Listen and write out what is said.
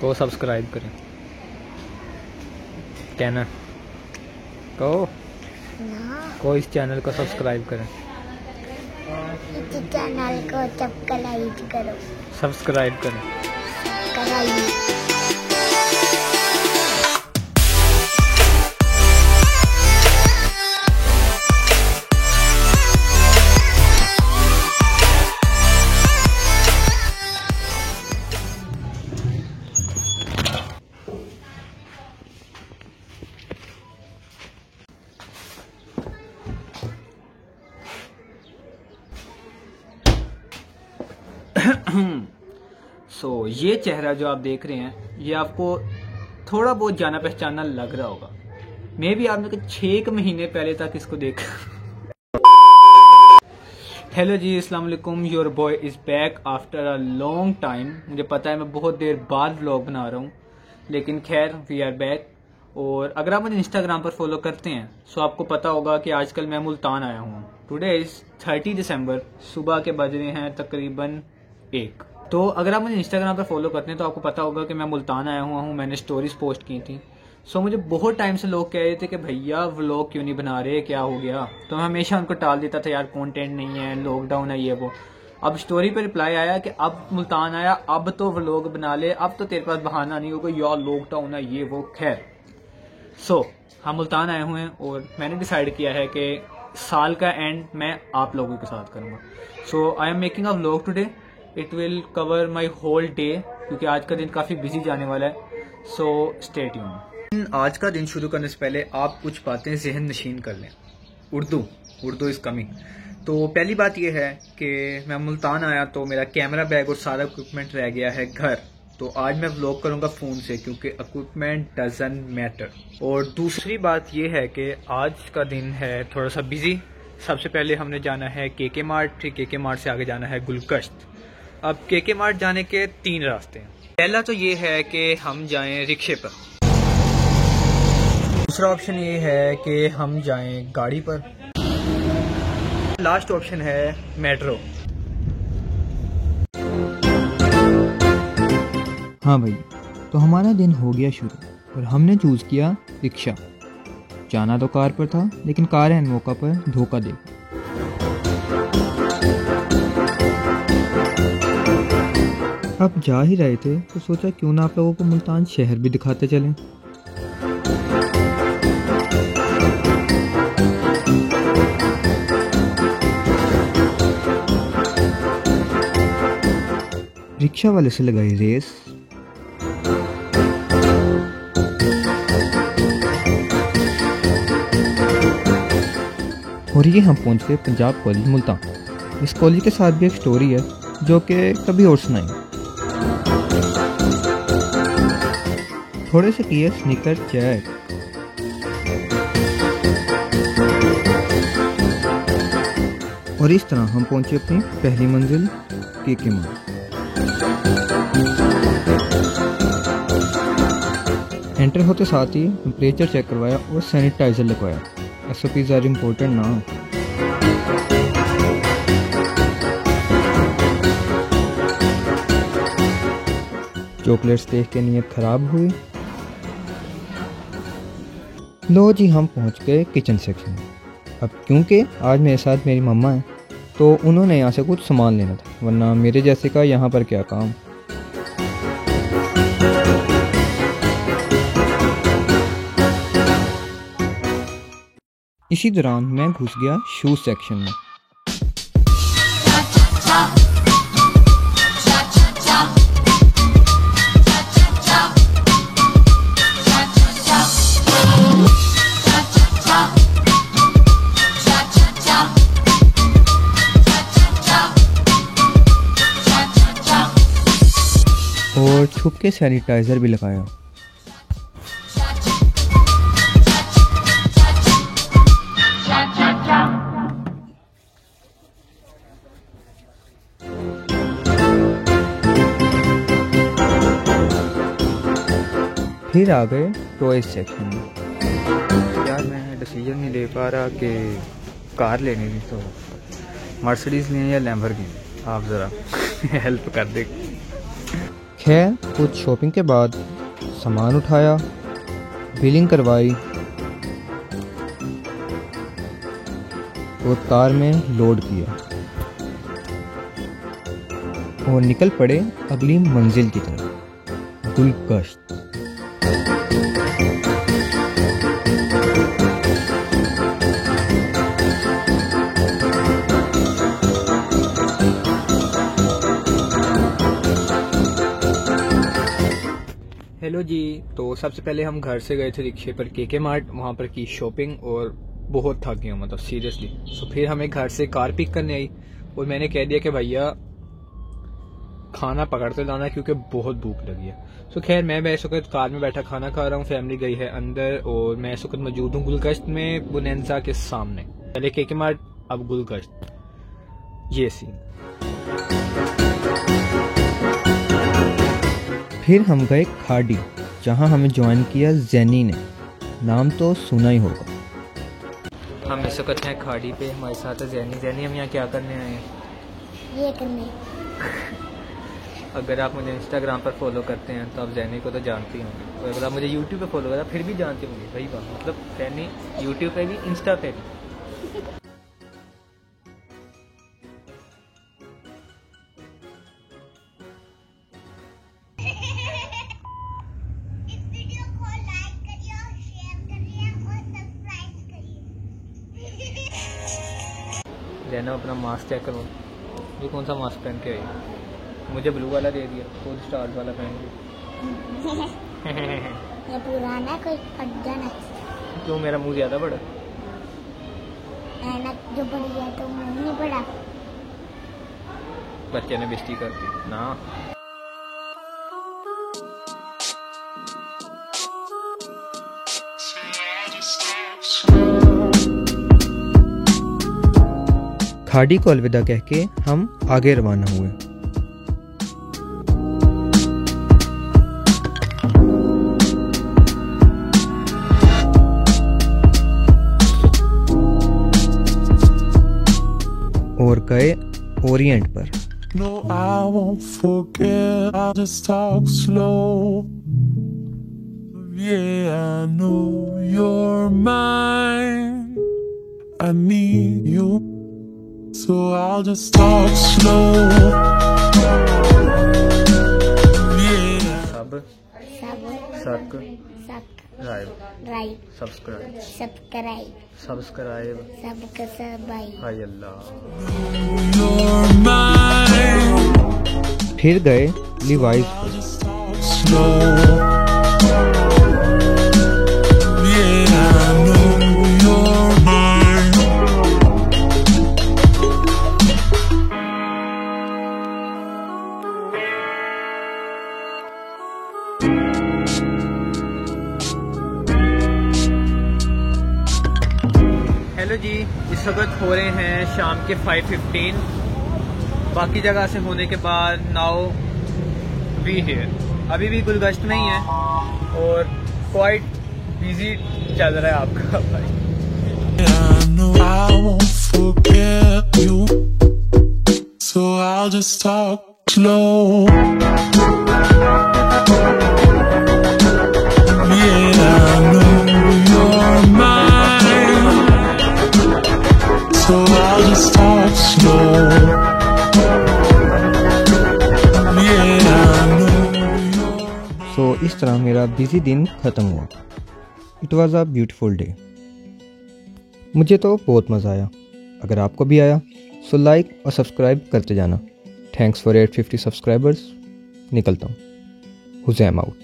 को सब्सक्राइब करें, कहना कहो ना को इस चैनल को सब्सक्राइब करें, इस चैनल को सब्सक्राइब करो, सब्सक्राइब करें। कराइए। ये चेहरा जो आप देख रहे हैं ये आपको थोड़ा बहुत जाना पहचाना लग रहा होगा। मैं भी आपने 6 महीने पहले तक इसको देखा। हेलो जी, अस्सलाम वालेकुम। Your boy is back after a long time. मुझे पता है मैं बहुत देर बाद व्लॉग बना रहा हूँ, लेकिन खैर वी आर बैक। और अगर आप मुझे इंस्टाग्राम पर फॉलो करते हैं तो आपको पता होगा कि आजकल मैं मुल्तान आया हूँ। टुडे इज 30 दिसंबर, सुबह के बज रहे हैं तकरीबन 1। तो अगर आप मुझे इंस्टाग्राम पर फॉलो करते हैं तो आपको पता होगा कि मैं मुल्तान आया हुआ हूँ। मैंने स्टोरीज पोस्ट की थी। मुझे बहुत टाइम से लोग कह रहे थे कि भैया व्लॉग क्यों नहीं बना रहे, क्या हो गया। तो मैं हमेशा उनको टाल देता था, यार कंटेंट नहीं है, लॉकडाउन है, ये वो। अब स्टोरी पे रिप्लाई आया कि अब मुल्तान आया, अब तो व्लॉग बना ले, अब तो तेरे पास बहाना नहीं होगा, यार लॉकडाउन है, ये वो। खैर हम मुल्तान आए हुए हैं और मैंने डिसाइड किया है कि साल का एंड मैं आप लोगों के साथ करूँगा। I am making a vlog today. It will cover my whole day, क्योंकि आज का दिन काफ़ी बिजी जाने वाला है। Stay tune. आज का दिन शुरू करने से पहले आप कुछ बातें जहन नशीन कर लें। Urdu is coming. तो पहली बात यह है कि मैं मुल्तान आया तो मेरा कैमरा बैग और सारा इक्विपमेंट रह गया है घर। तो आज मैं व्लॉग करूंगा फ़ोन से, क्योंकि इक्विपमेंट डजंट मैटर। और दूसरी बात यह है कि आज का दिन है थोड़ा सा बिजी। सबसे पहले हमने जाना है केके मार्ट, फिर केके मार्ट से आगे जाना है गुलकश्त। अब केके मार्ट जाने के 3 रास्ते हैं। पहला तो ये है कि हम जाएं रिक्शे पर, दूसरा ऑप्शन ये है कि हम जाएं गाड़ी पर, लास्ट ऑप्शन है मेट्रो। हाँ भाई, तो हमारा दिन हो गया शुरू और हमने चूज़ किया रिक्शा। जाना तो कार पर था, लेकिन कार एन मौका पर धोखा दे। अब जा ही रहे थे तो सोचा क्यों ना आप लोगों को मुल्तान शहर भी दिखाते चलें। रिक्शा वाले से लगाई रेस। और ये हम पहुंच गए पंजाब कॉलेज मुल्तान। इस कॉलेज के साथ भी एक स्टोरी है जो कि कभी और सुनाएंगे। थोड़े से किए स्नीकर चेक। और इस तरह हम पहुंचे अपनी पहली मंजिल केके मार्ट। एंटर होते साथ ही टेम्परेचर चेक करवाया और सैनिटाइजर लगवाया। SOPs आर इम्पोर्टेंट ना। चॉकलेट्स देख के नीयत खराब हुई। लो जी, हम पहुंच गए किचन सेक्शन में। अब क्योंकि आज मेरे साथ मेरी मम्मा है तो उन्होंने यहाँ से कुछ सामान लेना था, वरना मेरे जैसे का यहाँ पर क्या काम। इसी दौरान मैं घुस गया शूज सेक्शन में। और छुप के सैनिटाइजर भी लगाया। फिर आ गए टॉयज सेक्शन में। यार मैं डिसीजन नहीं ले पा रहा कि कार लेनी थी तो मर्सिडीज लें या लैम्बोर्गिनी। आप ज़रा हेल्प कर दे। खैर कुछ शॉपिंग के बाद सामान उठाया, बिलिंग करवाई और कार में लोड किया और निकल पड़े अगली मंजिल की तरफ, गुलगश्त। हेलो जी, तो सबसे पहले हम घर से गए थे रिक्शे पर केके मार्ट, वहाँ पर की शॉपिंग और बहुत थक गया, मतलब सीरियसली। तो फिर हमें घर से कार पिक करने आई और मैंने कह दिया कि भैया खाना पकड़ते लाना क्योंकि बहुत भूख लगी है। तो खैर मैं इस वक्त कार में बैठा खाना खा रहा हूँ, फैमिली गई है अंदर और मैं इस वक्त मौजूद हूँ गुलगश्त में, बोनेंजा के सामने। पहले केके मार्ट, अब गुलगश्त, ये सीन। फिर हम गए खाड़ी, जहां हमें ज्वाइन किया जैनी ने, नाम तो सुना ही होगा। हम इस वक्त हैं खाड़ी पे, हमारे साथ है जैनी। जैनी, हम यहाँ क्या करने आए हैं? ये करने। अगर आप मुझे इंस्टाग्राम पर फॉलो करते हैं तो आप जैनी को तो जानती होंगे, और अगर आप मुझे यूट्यूब पे फॉलो करते फिर भी जानते होंगे। वही बात, मतलब जैनी यूट्यूब पे भी, इंस्टा पे भी। जैना अपना मास्क चेक करो, ये कौन सा मास्क पहन के आई? मुझे ब्लू वाला दे दिया, खुद स्टार्स वाला पहन के। ये पुराना कोई फट जाना। क्यों, मेरा मुंह ज्यादा बड़ा? ऐनक जो बड़ी है तो मुंह नहीं बड़ा। बच्चे ने बेइज्जती कर दी ना। खाड़ी को अलविदा कह के हम आगे रवाना हुए। और गए ओरिएंट पर। No, I won't forget, I'll just talk slow. Yeah, I know you're mine. I need you, so I'll just talk slow. Yeah. सब सब सक सब राइब राइट सब्सक्राइब सब्सक्राइब सबका सब भाई। हाय अल्लाह। You're mine. फिर गए लिवाइस पर। I'll just talk slow. Yeah, I know you're mine. Hello ji, इस वक्त हो रहे हैं शाम के 5:15। बाकी जगह से होने के बाद नाउ वी हियर, अभी भी गुलगश्त में ही है और क्वाइट बिजी चल रहा है आपका भाई। I know I won't forget you, so I'll just talk slow. Yeah, I know you're mine, so I'll just talk slow. Yeah, I know you're सो इस तरह मेरा बिजी दिन ख़त्म हुआ। It was a beautiful day. मुझे तो बहुत मज़ा आया। अगर आपको भी आया सो लाइक और सब्सक्राइब करते जाना। Thanks for 850 subscribers. निकलता हूँ। हुज़ैम आउट।